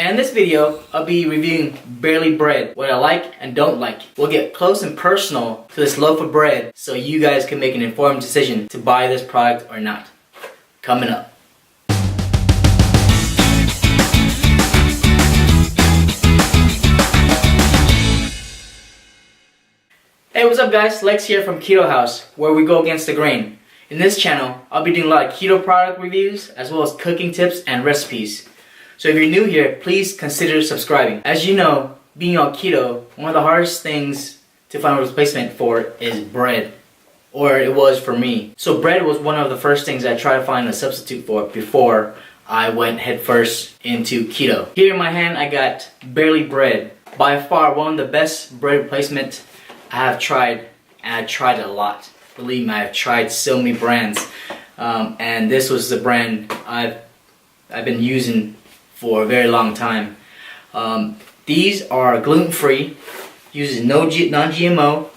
And in this video, I'll be reviewing barley bread, what I like and don't like. We'll get close and personal to this loaf of bread so you guys can make an informed decision to buy this product or not. Coming up. Hey, what's up guys? Lex here from Keto Houz, where we go against the grain. In this channel, I'll be doing a lot of keto product reviews as well as cooking tips and recipes. So if you're new here, please consider subscribing. As you know, being on keto, one of the hardest things to find a replacement for is bread. Or it was for me. So bread was one of the first things I tried to find a substitute for before I went headfirst into keto. Here in my hand, I got barley bread. By far, one of the best bread replacements I have tried, and I tried a lot. Believe me, I've tried so many brands, and this was the brand I've been using for a very long time. These are gluten-free, uses non-GMO,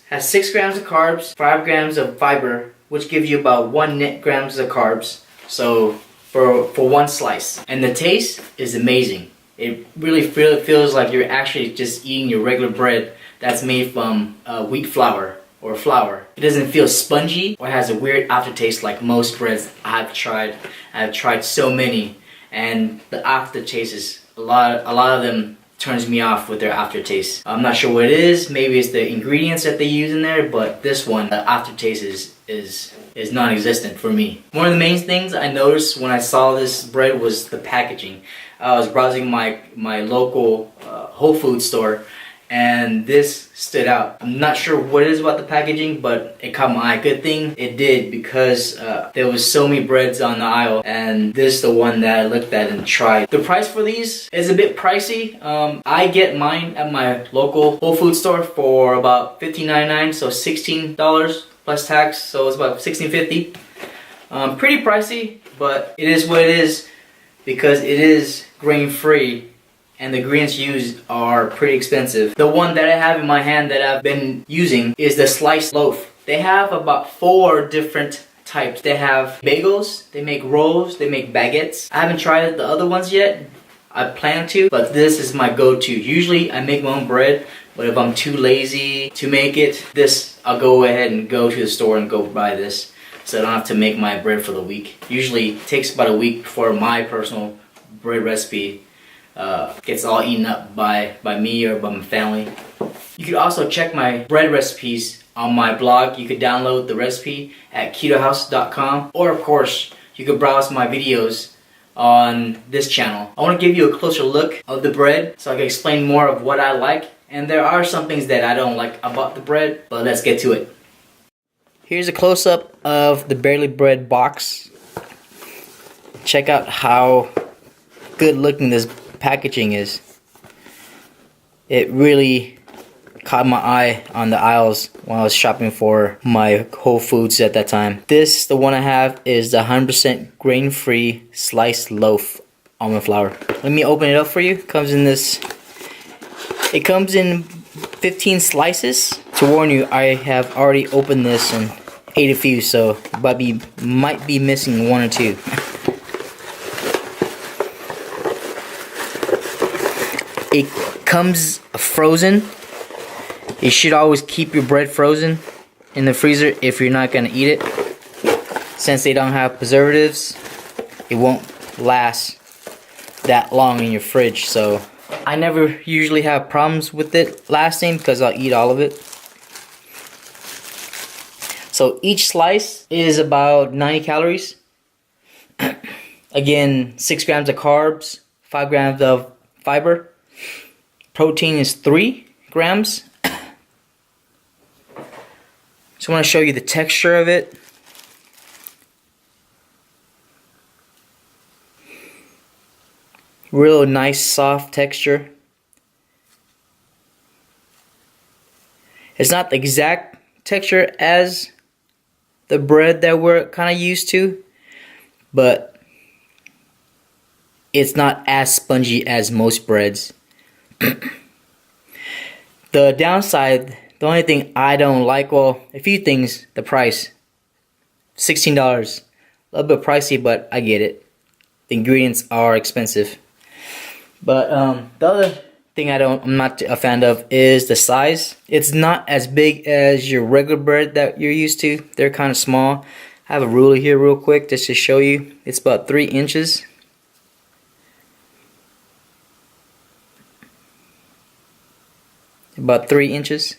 has 6 grams of carbs, 5 grams of fiber, which gives you about 1 net grams of carbs. So for one slice, and the taste is amazing. It really feels like you're actually just eating your regular bread that's made from wheat flour or flour. It doesn't feel spongy or has a weird aftertaste like most breads I've tried. I've tried so many, and the aftertaste is a lot of them turns me off with their aftertaste. I'm not sure what it is. Maybe it's the ingredients that they use in there, but this one, the aftertaste is non-existent for me. One of the main things I noticed when I saw this bread was the packaging. I was browsing my local Whole Foods store, and this stood out. I'm not sure what it is about the packaging, but it caught my eye. Good thing it did, because there was so many breads on the aisle, and this is the one that I looked at and tried. The price for these is a bit pricey. I get mine at my local Whole Foods store for about $15.99, so $16 plus tax, so it's about $16.50. Pretty pricey, but it is what it is because it is grain-free. And the ingredients used are pretty expensive. The one that I have in my hand that I've been using is the sliced loaf. They have about 4 different types. They have bagels, they make rolls, they make baguettes. I haven't tried the other ones yet. I plan to, but this is my go-to. Usually I make my own bread, but if I'm too lazy to make it, I'll go ahead and go to the store and go buy this, so I don't have to make my bread for the week. Usually it takes about a week before my personal bread recipe gets all eaten up by me or by my family. You could also check my bread recipes on my blog. You could download the recipe at ketohouz.com, or of course you could browse my videos on this channel. I want to give you a closer look of the bread so I can explain more of what I like, and there are some things that I don't like about the bread, but let's get to it. Here's a close-up of the barley bread box. Check out how good looking this packaging is. It really caught my eye on the aisles when I was shopping for my Whole Foods at that time. The one I have, is the 100% grain-free sliced loaf almond flour. Let me open it up for you. It comes in 15 slices. To warn you, I have already opened this and ate a few, so might be missing 1 or 2. It comes frozen. You should always keep your bread frozen in the freezer if you're not going to eat it. Since they don't have preservatives, it won't last that long in your fridge. So I never usually have problems with it lasting because I'll eat all of it. So each slice is about 90 calories. Again, 6 grams of carbs, 5 grams of fiber. Protein is 3 grams. Just want to show you the texture of it. Real nice soft texture. It's not the exact texture as the bread that we're kind of used to, but it's not as spongy as most breads. The downside, the only thing I don't like, well, a few things, the price. $16. A little bit pricey, but I get it. The ingredients are expensive. But the other thing I'm not a fan of is the size. It's not as big as your regular bread that you're used to. They're kind of small. I have a ruler here real quick just to show you. It's about 3 inches. About 3 inches.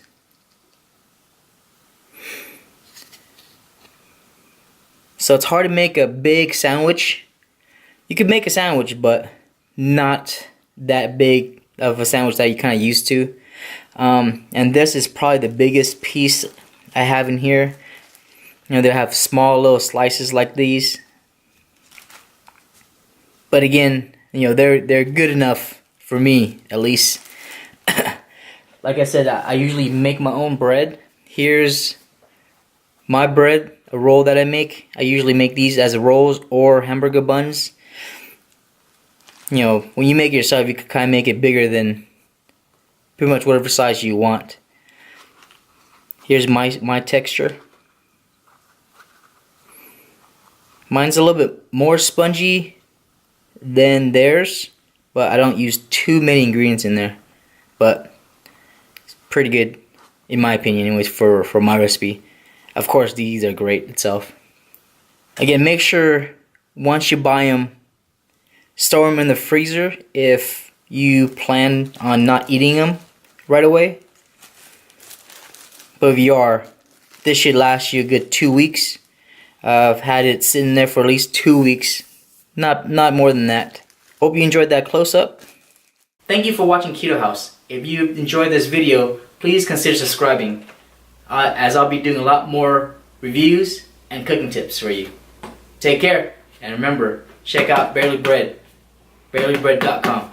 So it's hard to make a big sandwich. You could make a sandwich, but not that big of a sandwich that you're kind of used to. And this is probably the biggest piece I have in here. You know, they have small little slices like these. But again, you know, they're good enough for me, at least. Like I said, I usually make my own bread. Here's my bread, a roll that I make. I usually make these as rolls or hamburger buns. You know, when you make it yourself, you can kind of make it bigger than pretty much whatever size you want. Here's my texture. Mine's a little bit more spongy than theirs, but I don't use too many ingredients in there. But it's pretty good, in my opinion, anyways, for my recipe. Of course, these are great itself. Again, make sure once you buy them, store them in the freezer if you plan on not eating them right away. But if you are, this should last you a good 2 weeks. I've had it sitting there for at least 2 weeks, not more than that. Hope you enjoyed that close-up. Thank you for watching Keto House. If you enjoyed this video, please consider subscribing, as I'll be doing a lot more reviews and cooking tips for you. Take care, and remember, check out barelybread.com.